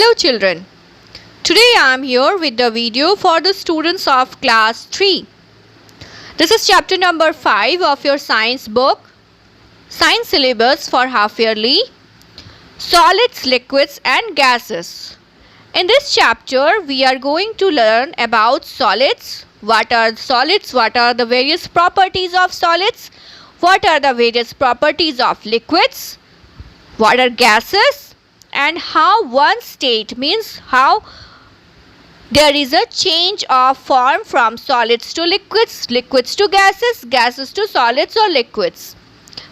Hello children, today I am here with the video for the students of class 3. This is chapter number 5 of your science book, Science Syllabus for Half Yearly, Solids, Liquids and Gases. In this chapter we are going to learn about solids. What are solids? What are the various properties of solids? What are the various properties of liquids? What are gases? And how one state means how there is a change of form from solids to liquids, liquids to gases, gases to solids or liquids.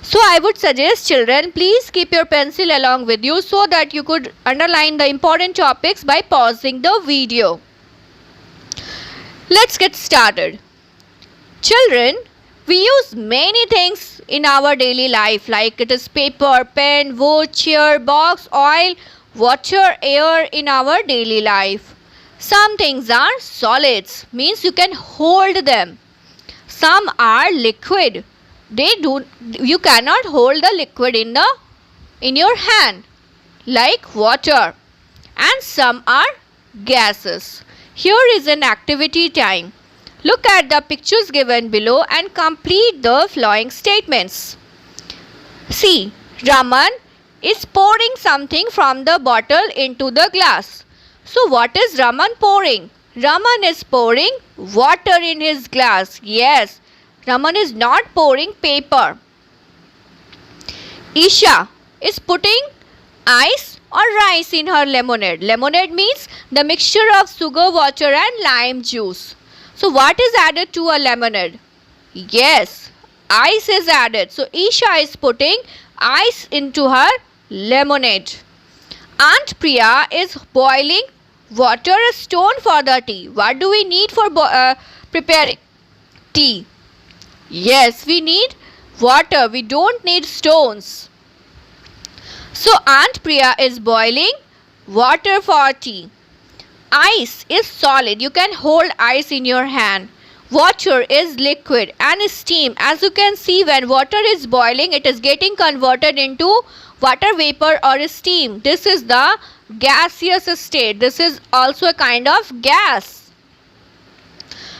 So I would suggest children, please keep your pencil along with you so that you could underline the important topics by pausing the video. Let's get started. Children, we use many things in our daily life, like it is paper, pen, wood, chair, box, oil, water, air in our daily life. Some things are solids, means you can hold them. Some are liquid. You cannot hold the liquid in your hand, like water. And some are gases. Here is an activity time. Look at the pictures given below and complete the following statements. See, Raman is pouring something from the bottle into the glass. So what is Raman pouring? Raman is pouring water in his glass. Yes, Raman is not pouring paper. Isha is putting ice or rice in her lemonade. Lemonade means the mixture of sugar, water and lime juice. So what is added to a lemonade? Yes, ice is added. So Isha is putting ice into her lemonade. Aunt Priya is boiling water a stone for the tea. What do we need for preparing tea? Yes, we need water. We don't need stones. So Aunt Priya is boiling water for tea. Ice is solid. You can hold ice in your hand. Water is liquid, and steam. As you can see, when water is boiling, it is getting converted into water vapor or steam. This is the gaseous state. This is also a kind of gas.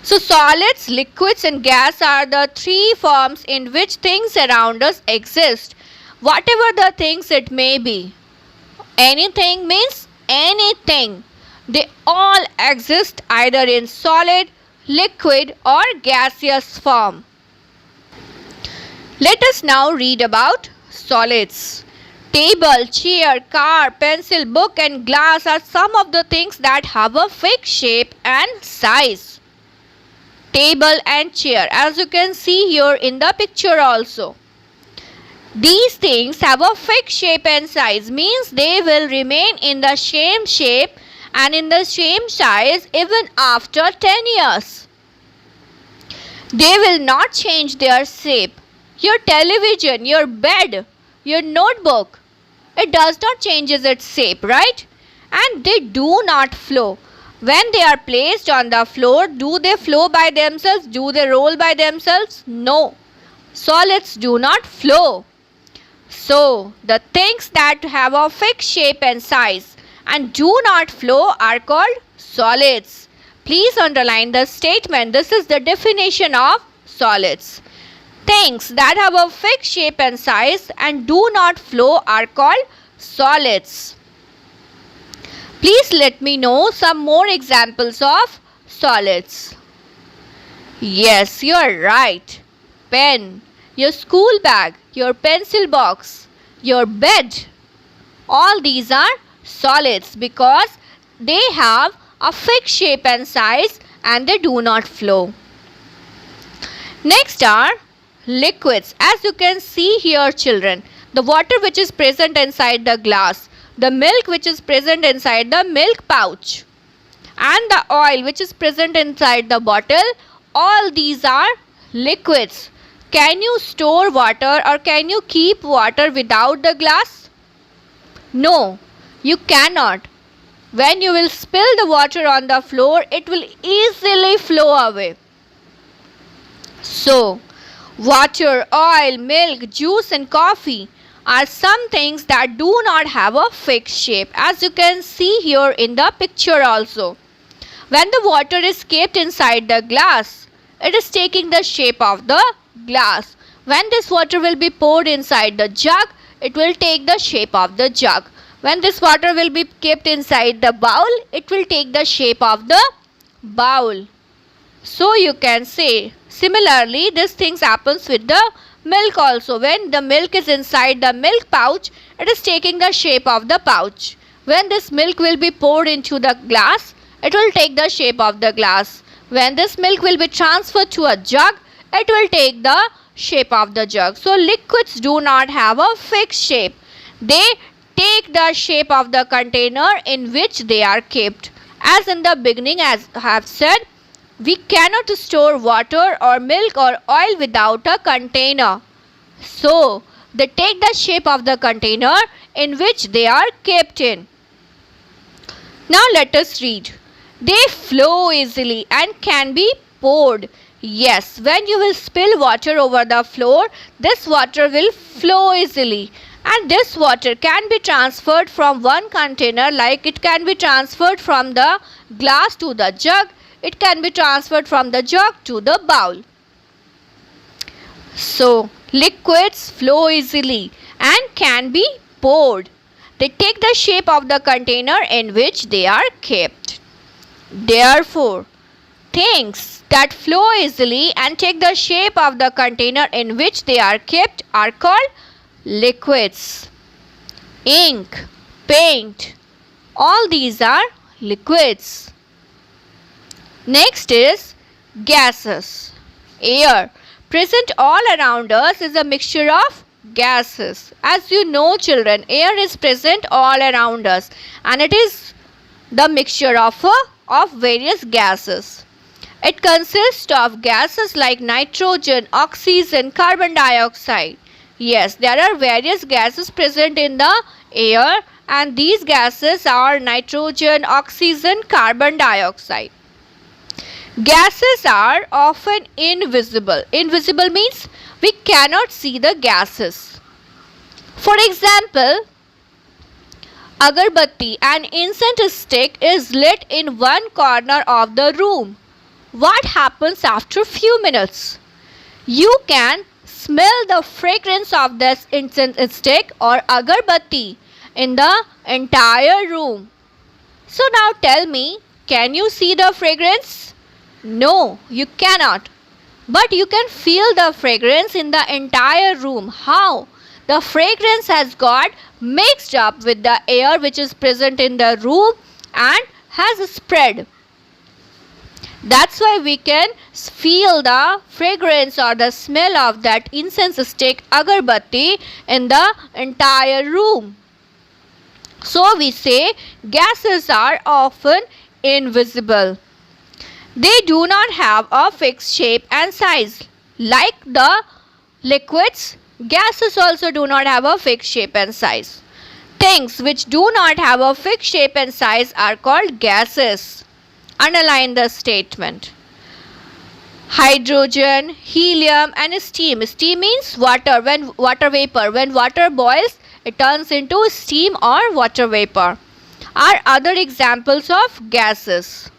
So solids, liquids and gas are the three forms in which things around us exist. Whatever the things it may be. Anything means anything. They all exist either in solid, liquid or gaseous form. Let us now read about solids. Table, chair, car, pencil, book and glass are some of the things that have a fixed shape and size. Table and chair, as you can see here in the picture also. These things have a fixed shape and size, means they will remain in the same shape and in the same size even after 10 years. They will not change their shape. Your television, your bed, your notebook, it does not change its shape, right? And they do not flow. When they are placed on the floor, do they flow by themselves? Do they roll by themselves? No. Solids do not flow. So, the things that have a fixed shape and size and do not flow are called solids. Please underline the statement. This is the definition of solids. Things that have a fixed shape and size and do not flow are called solids. Please let me know some more examples of solids. Yes, you are right. Pen, your school bag, your pencil box, your bed. All these are solids because they have a fixed shape and size and they do not flow. Next are liquids. As you can see here children, the water which is present inside the glass, the milk which is present inside the milk pouch and the oil which is present inside the bottle, all these are liquids. Can you store water or can you keep water without the glass? No. You cannot. When you will spill the water on the floor, it will easily flow away. So, water, oil, milk, juice and coffee are some things that do not have a fixed shape, as you can see here in the picture also. When the water is kept inside the glass, it is taking the shape of the glass. When this water will be poured inside the jug, it will take the shape of the jug. When this water will be kept inside the bowl, it will take the shape of the bowl. So you can say, similarly, this thing happens with the milk also. When the milk is inside the milk pouch, it is taking the shape of the pouch. When this milk will be poured into the glass, it will take the shape of the glass. When this milk will be transferred to a jug, it will take the shape of the jug. So liquids do not have a fixed shape. They take the shape of the container in which they are kept. As in the beginning, as I have said, we cannot store water or milk or oil without a container. So, they take the shape of the container in which they are kept in. Now let us read. They flow easily and can be poured. Yes, when you will spill water over the floor, this water will flow easily. And this water can be transferred from one container, like it can be transferred from the glass to the jug. It can be transferred from the jug to the bowl. So, liquids flow easily and can be poured. They take the shape of the container in which they are kept. Therefore, things that flow easily and take the shape of the container in which they are kept are called liquids. Ink, paint, all these are liquids. Next is gases. Air present all around us is a mixture of gases. As you know, children, air is present all around us and it is the mixture of various gases. It consists of gases like nitrogen, oxygen, carbon dioxide. Yes, there are various gases present in the air and these gases are nitrogen, oxygen, carbon dioxide. Gases are often invisible. Invisible means we cannot see the gases. For example, agarbatti, an incense stick, is lit in one corner of the room. What happens after few minutes? You can smell the fragrance of this incense stick or agarbatti in the entire room. So now tell me, can you see the fragrance? No, you cannot. But you can feel the fragrance in the entire room. How? The fragrance has got mixed up with the air which is present in the room and has spread. That's why we can feel the fragrance or the smell of that incense stick agarbatti in the entire room. So we say gases are often invisible. They do not have a fixed shape and size. Like the liquids, gases also do not have a fixed shape and size. Things which do not have a fixed shape and size are called gases. Underline the statement. Hydrogen, helium and steam. Steam means water. When water vapor. When water boils, it turns into steam or water vapor. Are other examples of gases.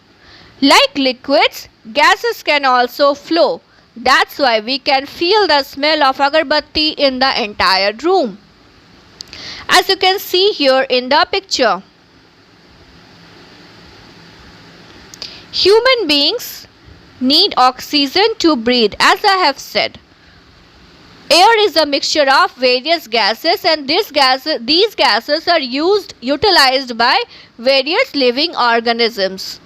Like liquids, gases can also flow. That's why we can feel the smell of agarbatti in the entire room. As you can see here in the picture. Human beings need oxygen to breathe, as I have said. Air is a mixture of various gases and these gases are utilized by various living organisms.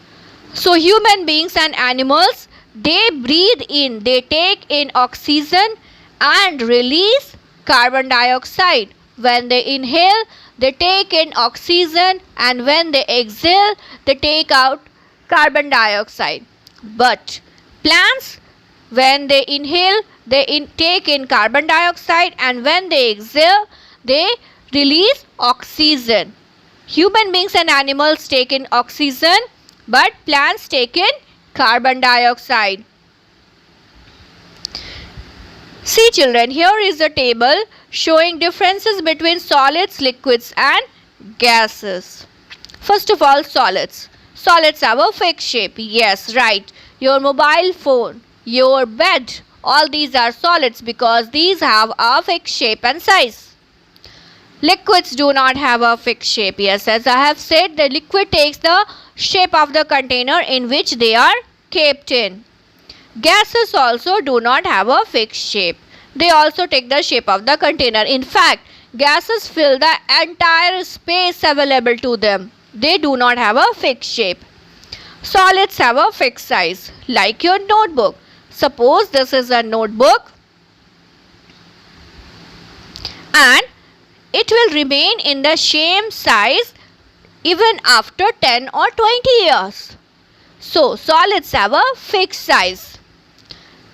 So human beings and animals, they breathe in, they take in oxygen and release carbon dioxide. When they inhale, they take in oxygen and when they exhale, they take out carbon dioxide. But plants, when they inhale, they take in carbon dioxide and when they exhale, they release oxygen. Human beings and animals take in oxygen, but plants take in carbon dioxide. See children, here is a table showing differences between solids, liquids and gases. First of all, solids. Solids have a fixed shape. Yes, right. Your mobile phone, your bed, all these are solids because these have a fixed shape and size. Liquids do not have a fixed shape. Yes, as I have said, the liquid takes the shape of the container in which they are kept in. Gases also do not have a fixed shape. They also take the shape of the container. In fact, gases fill the entire space available to them. They do not have a fixed shape. Solids have a fixed size, like your notebook. Suppose this is a notebook and it will remain in the same size even after 10 or 20 years. So, solids have a fixed size.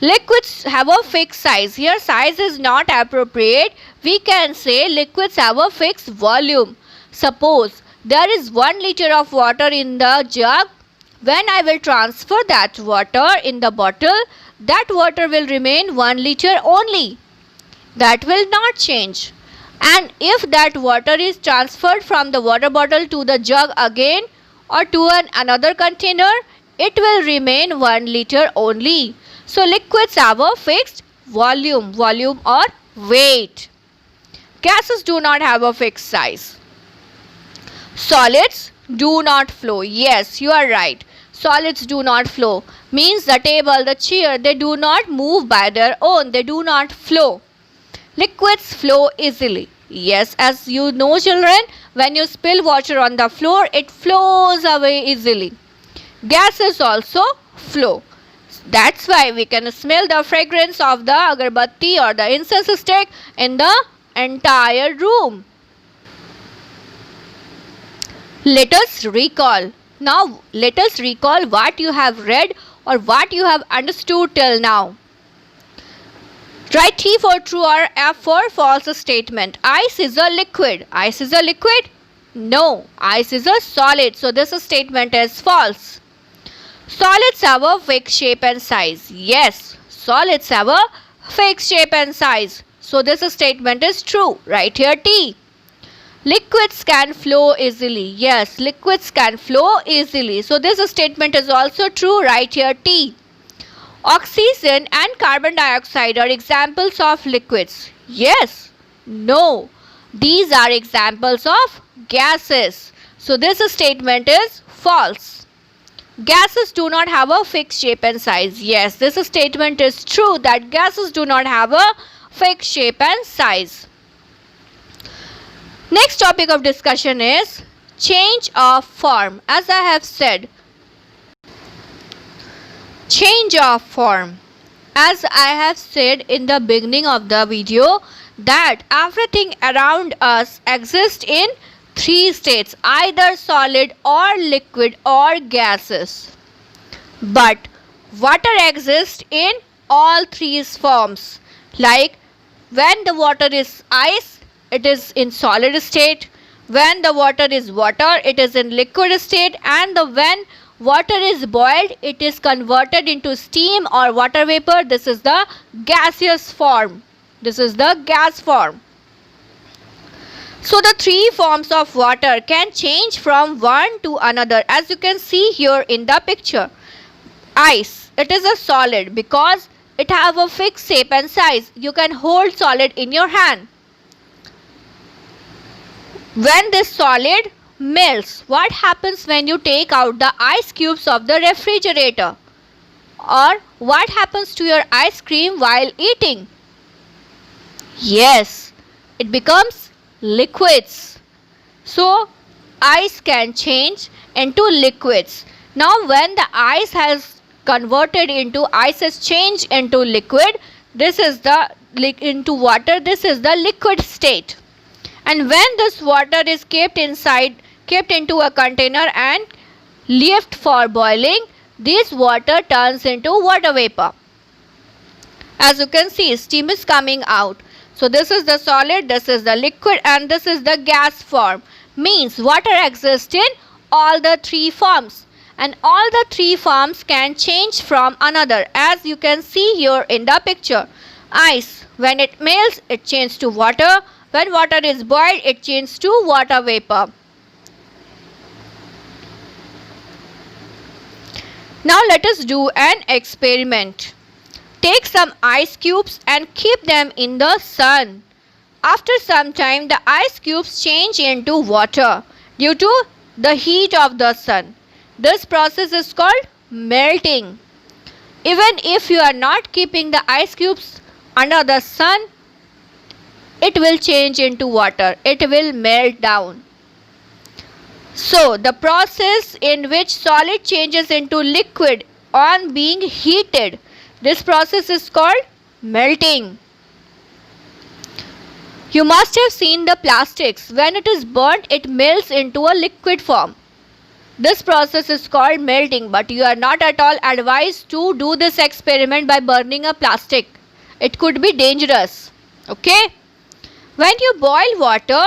Liquids have a fixed size. Here, size is not appropriate. We can say liquids have a fixed volume. Suppose there is 1 liter of water in the jug. When I will transfer that water in the bottle, that water will remain 1 liter only. That will not change. And if that water is transferred from the water bottle to the jug again or to another container, it will remain 1 liter only. So liquids have a fixed volume or weight. Gases do not have a fixed size. Solids do not flow. Yes, you are right. Solids do not flow. Means the table, the chair, they do not move by their own. They do not flow. Liquids flow easily. Yes, as you know children, when you spill water on the floor, it flows away easily. Gases also flow. That's why we can smell the fragrance of the agarbatti or the incense stick in the entire room. Let us recall. Now, let us recall what you have read or what you have understood till now. Write T for true or F for false statement. Ice is a liquid. Ice is a liquid? No, ice is a solid. So this statement is false. Solids have a fixed shape and size. Yes, solids have a fixed shape and size. So this statement is true. Write here T. Liquids can flow easily. Yes, liquids can flow easily. So this statement is also true. Write here T. Oxygen and carbon dioxide are examples of liquids. Yes, no. These are examples of gases. So this statement is false. Gases do not have a fixed shape and size. Yes, this statement is true that gases do not have a fixed shape and size. Next topic of discussion is change of form. As I have said, change of form. As I have said in the beginning of the video that everything around us exists in 3 states, either solid or liquid or gases. But water exists in all 3 forms. Like when the water is ice, it is in solid state. When the water is water, it is in liquid state. And when water is boiled, it is converted into steam or water vapor. This is the gaseous form. This is the gas form. So the 3 forms of water can change from one to another. As you can see here in the picture. Ice, it is a solid because it have a fixed shape and size. You can hold solid in your hand. When this solid melts, what happens when you take out the ice cubes of the refrigerator? Or what happens to your ice cream while eating? Yes, it becomes liquids. So, ice can change into liquids. Now, when the ice has converted into ice has changed into liquid, this is the into water, this is the liquid state. And when this water is kept into a container and left for boiling, this water turns into water vapor. As you can see, steam is coming out. So this is the solid, this is the liquid and this is the gas form. Means water exists in all the 3 forms. And all the 3 forms can change from another. As you can see here in the picture. Ice, when it melts, it changes to water. When water is boiled, it changes to water vapor. Now let us do an experiment. Take some ice cubes and keep them in the sun. After some time, the ice cubes change into water due to the heat of the sun. This process is called melting. Even if you are not keeping the ice cubes under the sun, it will change into water. It will melt down. So, the process in which solid changes into liquid on being heated, this process is called melting. You must have seen the plastics. When it is burnt, it melts into a liquid form. This process is called melting, but you are not at all advised to do this experiment by burning a plastic. It could be dangerous. Okay? When you boil water,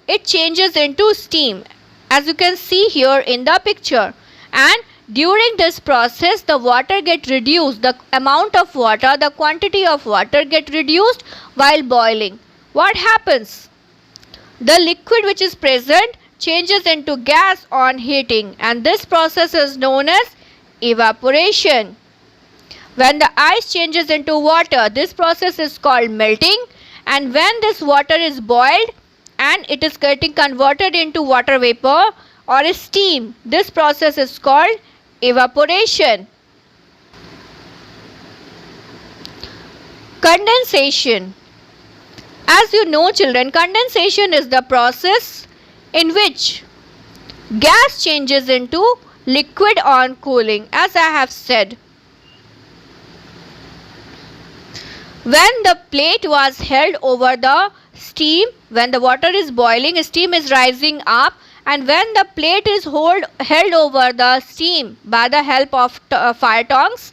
it changes into steam, as you can see here in the picture. And during this process, the water gets reduced. The amount of water, the quantity of water gets reduced while boiling. What happens? The liquid which is present changes into gas on heating, and this process is known as evaporation. When the ice changes into water, this process is called melting, and when this water is boiled and it is getting converted into water vapor or steam, this process is called evaporation. Condensation. As you know, children, condensation is the process in which gas changes into liquid on cooling, as I have said. When the plate was held over the steam, when the water is boiling, steam is rising up, and when the plate is held over the steam by the help of fire tongs,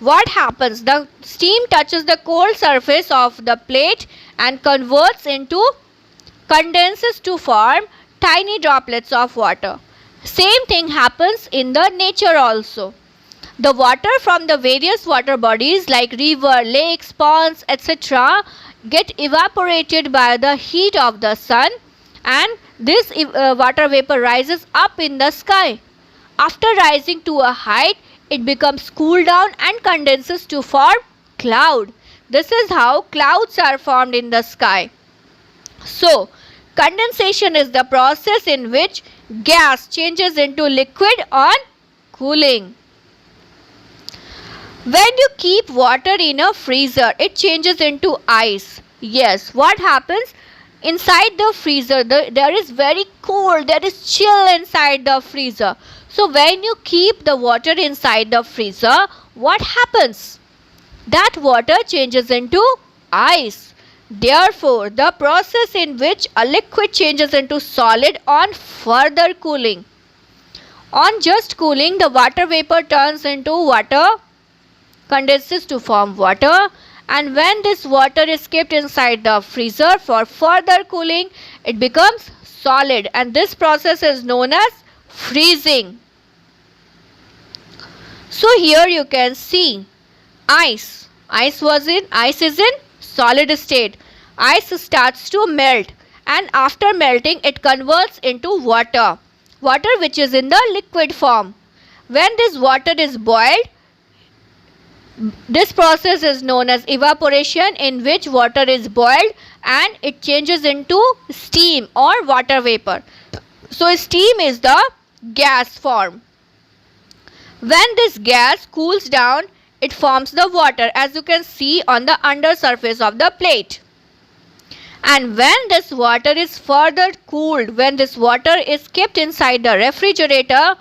what happens? The steam touches the cold surface of the plate and condenses to form tiny droplets of water. Same thing happens in the nature also. The water from the various water bodies like river, lakes, ponds, etc. get evaporated by the heat of the sun, and this water vapor rises up in the sky. After rising to a height, it becomes cooled down and condenses to form cloud. This is how clouds are formed in the sky. So, condensation is the process in which gas changes into liquid on cooling. When you keep water in a freezer, it changes into ice. Yes, what happens? Inside the freezer, there is very cold, there is chill inside the freezer. So when you keep the water inside the freezer, what happens? That water changes into ice. Therefore, the process in which a liquid changes into solid on further cooling. On just cooling, the water vapor turns into water, condenses to form water, and when this water is kept inside the freezer for further cooling, it becomes solid, and this process is known as freezing. So here you can see ice. Ice is in solid state. Ice starts to melt, and after melting it converts into water. Water which is in the liquid form. When this water is boiled, this process is known as evaporation, in which water is boiled and it changes into steam or water vapor. So steam is the gas form. When this gas cools down, it forms the water, as you can see on the under surface of the plate. And when this water is further cooled, when this water is kept inside the refrigerator,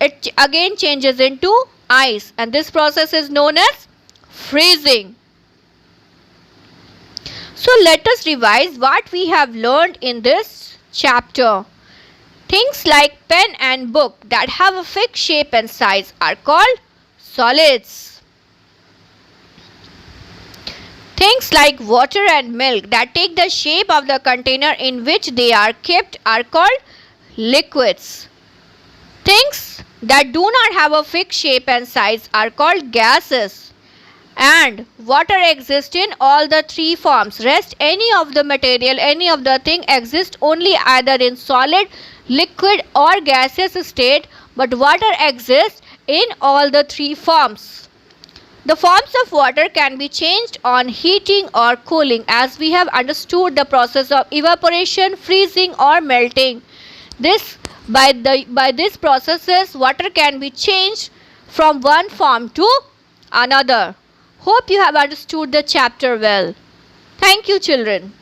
it again changes into ice, and this process is known as freezing. So let us revise what we have learned in this chapter. Things like pen and book that have a fixed shape and size are called solids. Things like water and milk that take the shape of the container in which they are kept are called liquids. Things that do not have a fixed shape and size are called gases. And water exists in all the three forms. Rest any of the material, any of the thing exists only either in solid, liquid or gaseous state, but water exists in all the three forms. The forms of water can be changed on heating or cooling, as we have understood the process of evaporation, freezing or melting. By these processes, water can be changed from one form to another. Hope you have understood the chapter well. Thank you, children.